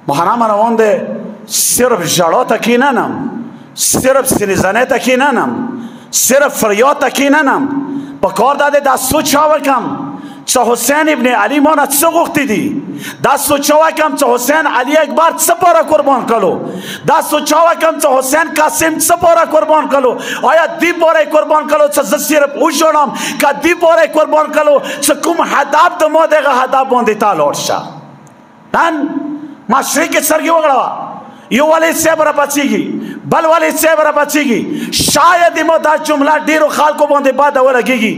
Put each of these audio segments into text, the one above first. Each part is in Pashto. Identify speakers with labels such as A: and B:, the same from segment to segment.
A: محرم روان ده صرف جڑا تکی ننم، صرف سریزنه تکی ننم، صرف فریاد تکی ننم. بکار داده دستو چاوکم چه حسین ابن علی مانا چه گفتی دی؟ دستو چاوکم چه حسین علی اکبر چه پارا قربان کلو؟ دستو چاوکم چه حسین قاسم چه پارا قربان کلو؟ آیا دی پارا قربان کلو چه صرف اوشونم که دی پارا قربان کلو چه کم حداب تو ما دیگه حداب باندی تالور شا نن مشرق سرگی وگڑا یو والی سیب را پچیگی بل والی سیب را پچیگی شاید ما دا جمله دیرو خالکو باندی بعد ولگیگی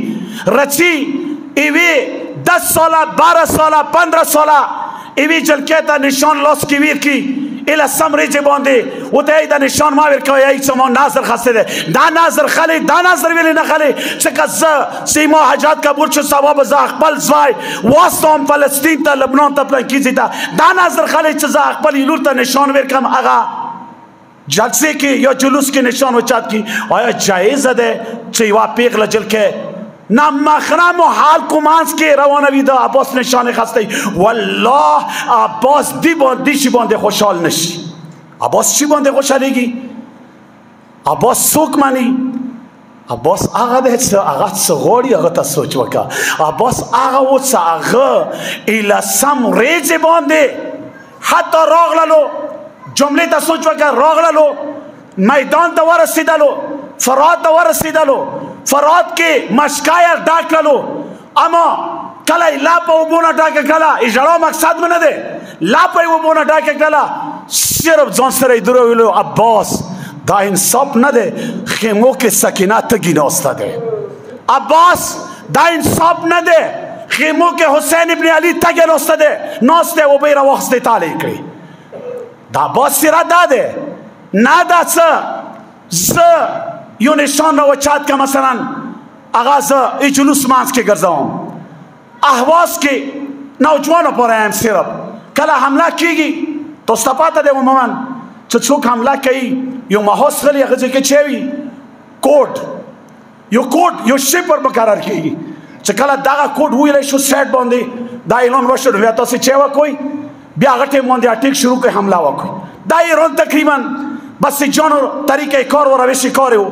A: رچی ایوی 10 ساله 12 ساله 15 ساله ایوی جلکه تا نشان لاس کی ویر کی الى سمری جی باندی و تا ایدا نشان ما ویر که ای چما ناظر خسته ده دا ناظر خلی دا ناظر ویلی نخلی چکه سیما حجات قبول شد ثواب زا اقبل زوای واسطام فلسطین تا لبنان تا پلنکیزی تا دا ناظر خلی چه زا اقبل ایلور تا نشان ویر کم اغا جلسه کی یا جلوس کی نشان وچات کی آیا جایزه ده چه ایوا پیغ لجل که نه مخرم و حال کمانس که روانه بیده عباس نشانه خسته والله عباس دی چی بانده خوشحال نشی. عباس چی بانده خوشحالیگی؟ عباس سوک منی عباس آغا ده چه آغا چه غوری آغا تا سوچ وکا عباس آغا و چه آغا ایلا سم ریج بانده حتی راغلالو جمله تا سوچ وکا راغلالو میدان تا ورسیدلو فرات تا ورسیدلو فرات کے مشکایر ڈاک لو اما کلا لاپا و بونا ڈاک کلا اجڑا مقصد میں نہ دے لاپا و بونا ڈاک کلا صرف جون سر ادھر ویلو عباس دا انصاف نہ دے خیموں کے سکینہ تگی نوستا دے عباس دا انصاف نہ دے خیموں کے حسین ابن علی تگی نوستا دے نوستے وہ بیرا وقت دے تالے کری دا عباس سرا دا دے نا دا ز یو نشان رو چاد کا مثلا آغاز ای جلوس مانس کے گرزاؤں احواز کے نوجوانوں پر اہم صرف کلا حملہ کی گی تو استفاده دے مومن چوک حملہ کی یو محوص خلی اغزی کے چھوی کوڈ یو شی پر مقرر کی گی چکلا داغا کوڈ ہوئی لیشو سیٹ باندی دا ایلون وشد ہویا تو سی چھوا کوئی بیا غٹے موندی اٹیک شروع کوئی حملہ ہوا کوئی دا ایرون تقریبا بس جانو طریقہ کار و روشی کاری ہو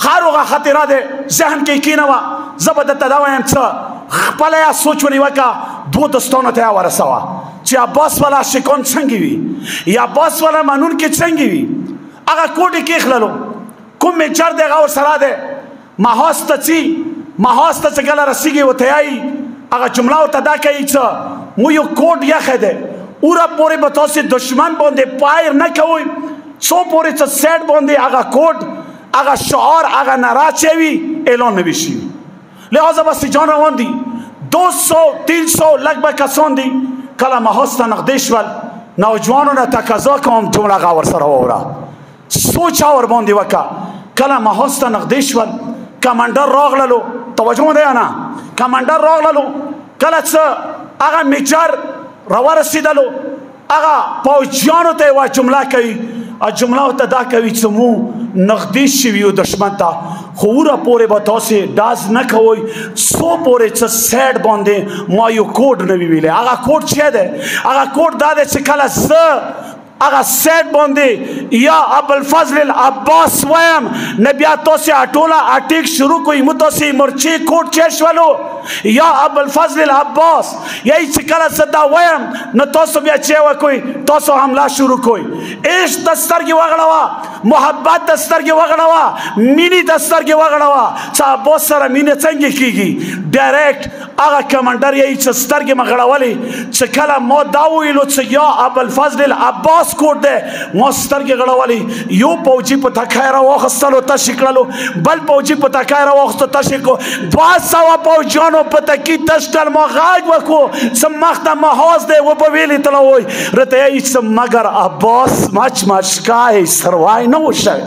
A: خاروغا خطرہ دے ذہن کی کینوا زبدت دوایم چا خپلیا سوچونی وکا دو دستانو تیا ورسوا چی عباس والا شکون چنگی وی یا عباس والا منون کی چنگی وی اگا کوٹی کیخ للو کم میں جر دے غور سرا دے محاستا چی گلا رسیگی و تیائی اگا جملہ تا دا کئی چا مویو کوٹ یخ دے اورا پوری بتاسی دشمن باندے پائر نکوئی سو پوری چا سیٹ باندے اگا کوٹ اگا شعار اگا نرا چیوی اعلان نویشی لہذا بس جان روان دی 200-300 لگ بھگ کسان دی کلا محاستا نقدیش ول نوجوانو نا تقاضا کام جملہ غاور سر ہو رہا سوچا اور باندی وکا کلا محاستا نقدیش ول کمانڈر راغ للو توجہ دے آنا کمانڈر راغ للو کلا چا اگا میچار روا رسیدلو اگا پوجیانو تے وہ جملہ کئی جملہ ہوتا دا کوي چې مو نقدیش شوی و دشمن تا خورا پورے بتاسي داز نه کوي سو پورے چې سیډ باندې ما یو کوډ نه ویلې هغه کوډ چې ده هغه کوډ دا ده چې کله ز هغه سیډ باندې یا ابوالفضل العباس ویم نبی تاسي اټولا اټیک شروع کوي متاسي مرچی کوډ چش ولو یا ابوالفضل العباس یہی چې کله صدا ویم نو تاسو بیا چې وکوي تاسو حمله شروع کوي ایش دستر کی وغړوا محبت دستر کی وغړوا مینی دستر کی وغړوا چا بہت سره مینه څنګه کیږي ډایرکټ هغه کمانډر یې چې ستر کی مغړولې چې کله مو دا ویلو چې یا ابوالفضل العباس کوټ ده مو ستر کی غړولې یو پوجي په تخایره واخستلو تشکلو بل پوجي په تخایره واخستو تشکو 200 پوجانو په تکی تشکل ما غاج وکو سمخت محاز ده و په ویلې تلوي رته یې مگر عباس مچ کای سروای نو شي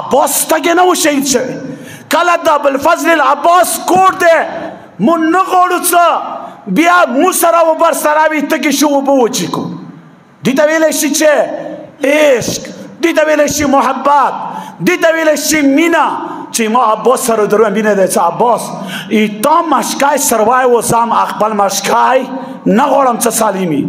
A: عباس تګ نو شي چې کله د ابوالفضل العباس کوټ ده مون نه غوړو څه بیا مو سره و بر سره وي تګ شو وبو چیکو دیتا ویلې شي چې عشق دیتا ویلې شي محبت دیتا ویلې شي مینا چې ما عباس سره درو بینه ده چې عباس تا مشکای سروای و زم خپل مشکای نغوړم څه سالمی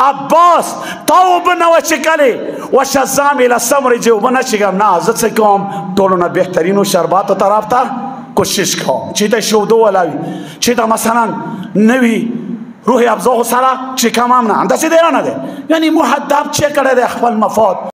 A: عباس تا وبنو چکلې و شزام الى سمر جو بنا چګم نه زه څه کوم ټولو نه بهترینو شرباتو طرف ته کوشش کوم چې ته شودو ولاوي چې ته مثلا نوی روح افزا سره چې کم هم نه همداسې دی نه دی یعنی مهدب چې کړی دی خپل مفاد